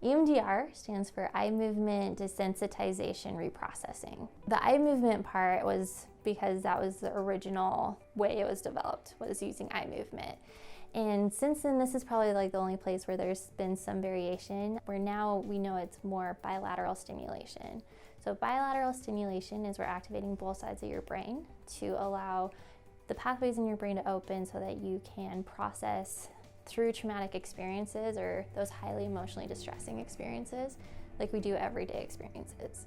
EMDR stands for eye movement desensitization reprocessing. The eye movement part was because that was the original way it was developed, was using eye movement. And since then, this is probably like the only place where there's been some variation, where now we know it's more bilateral stimulation. So bilateral stimulation is we're activating both sides of your brain to allow the pathways in your brain to open so that you can process through traumatic experiences or those highly emotionally distressing experiences like we do everyday experiences.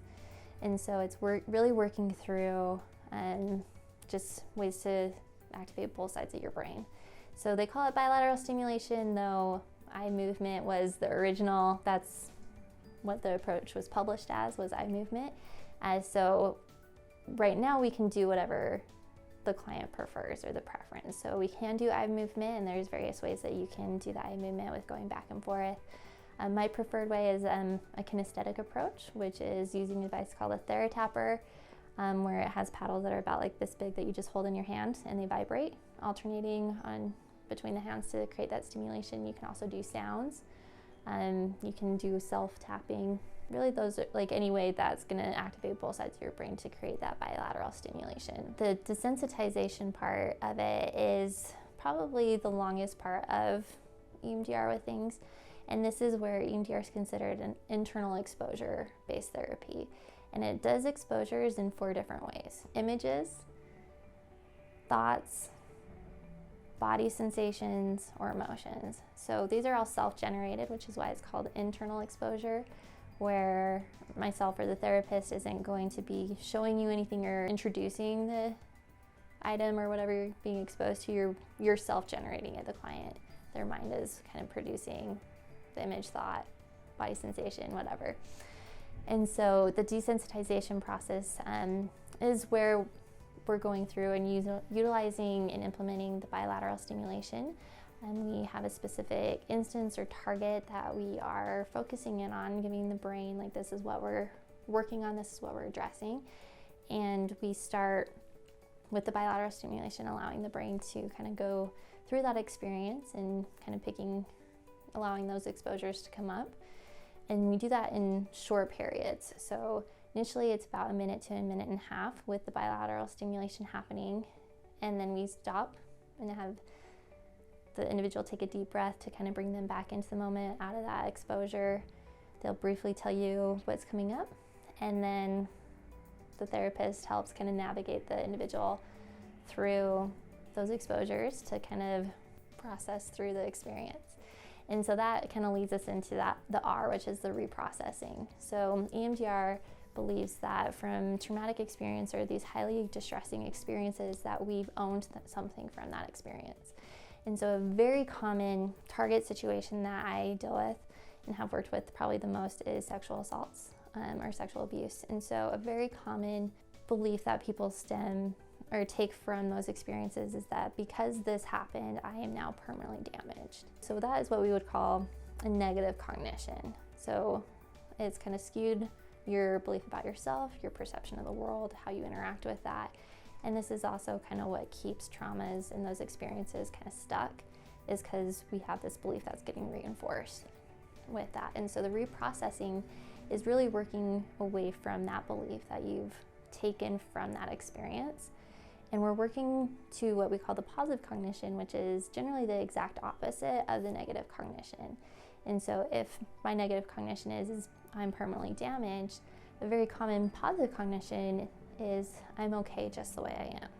And so it's really working through just ways to activate both sides of your brain. So they call it bilateral stimulation, though eye movement was the original. That's what the approach was published as, was eye movement. So right now we can do whatever the client prefers or the preference. So we can do eye movement, and there's various ways that you can do the eye movement with going back and forth. My preferred way is a kinesthetic approach, which is using a device called a TheraTapper, where it has paddles that are about like this big that you just hold in your hand and they vibrate, alternating on between the hands to create that stimulation. You can also do sounds. You can do self-tapping. Really, those are like any way that's going to activate both sides of your brain to create that bilateral stimulation. The desensitization part of it is probably the longest part of EMDR with things. And this is where EMDR is considered an internal exposure-based therapy. And it does exposures in 4 different ways: images, thoughts, body sensations, or emotions. So these are all self-generated, which is why it's called internal exposure, where myself or the therapist isn't going to be showing you anything or introducing the item or whatever you're being exposed to. You're self-generating it, the client. Their mind is kind of producing the image, thought, body sensation, whatever. And so the desensitization process is where we're going through and utilizing and implementing the bilateral stimulation. And we have a specific instance or target that we are focusing in on, giving the brain, like, this is what we're working on, this is what we're addressing. And we start with the bilateral stimulation, allowing the brain to kind of go through that experience and kind of allowing those exposures to come up. And we do that in short periods. So initially it's about 1 minute to 1.5 minutes with the bilateral stimulation happening. And then we stop and have the individual take a deep breath to kind of bring them back into the moment, out of that exposure. They'll briefly tell you what's coming up. And then the therapist helps kind of navigate the individual through those exposures to kind of process through the experience. And so that kind of leads us into the R, which is the reprocessing. So EMDR believes that from traumatic experience or these highly distressing experiences that we've owned something from that experience. And so a very common target situation that I deal with and have worked with probably the most is sexual assaults or sexual abuse. And so a very common belief that people stem or take from those experiences is that because this happened, I am now permanently damaged. So that is what we would call a negative cognition. So it's kind of skewed your belief about yourself, your perception of the world, how you interact with that. And this is also kind of what keeps traumas and those experiences kind of stuck, is because we have this belief that's getting reinforced with that. And so the reprocessing is really working away from that belief that you've taken from that experience. And we're working to what we call the positive cognition, which is generally the exact opposite of the negative cognition. And so if my negative cognition is I'm permanently damaged, a very common positive cognition is I'm okay just the way I am.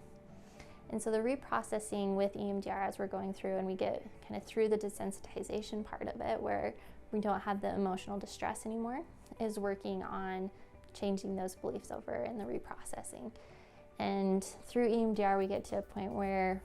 And so the reprocessing with EMDR, as we're going through and we get kind of through the desensitization part of it, where we don't have the emotional distress anymore, is working on changing those beliefs over in the reprocessing. And through EMDR, we get to a point where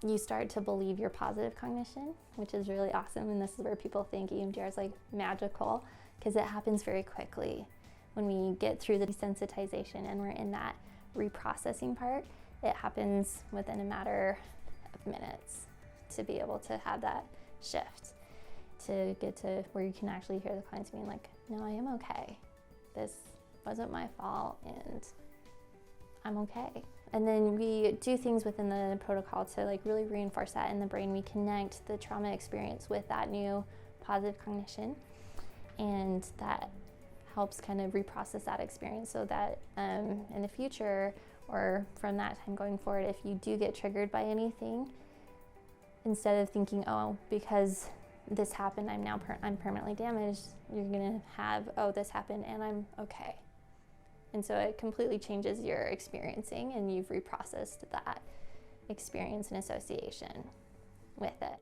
you start to believe your positive cognition, which is really awesome. And this is where people think EMDR is like magical, because it happens very quickly. When we get through the desensitization and we're in that reprocessing part, it happens within a matter of minutes to be able to have that shift, to get to where you can actually hear the clients being like, no, I am okay. This wasn't my fault and I'm okay. And then we do things within the protocol to like really reinforce that in the brain. We connect the trauma experience with that new positive cognition. and that helps kind of reprocess that experience so that in the future or from that time going forward, if you do get triggered by anything, instead of thinking, oh, because this happened, I'm permanently damaged, you're gonna have, oh, this happened and I'm okay. And so it completely changes your experiencing, and you've reprocessed that experience and association with it.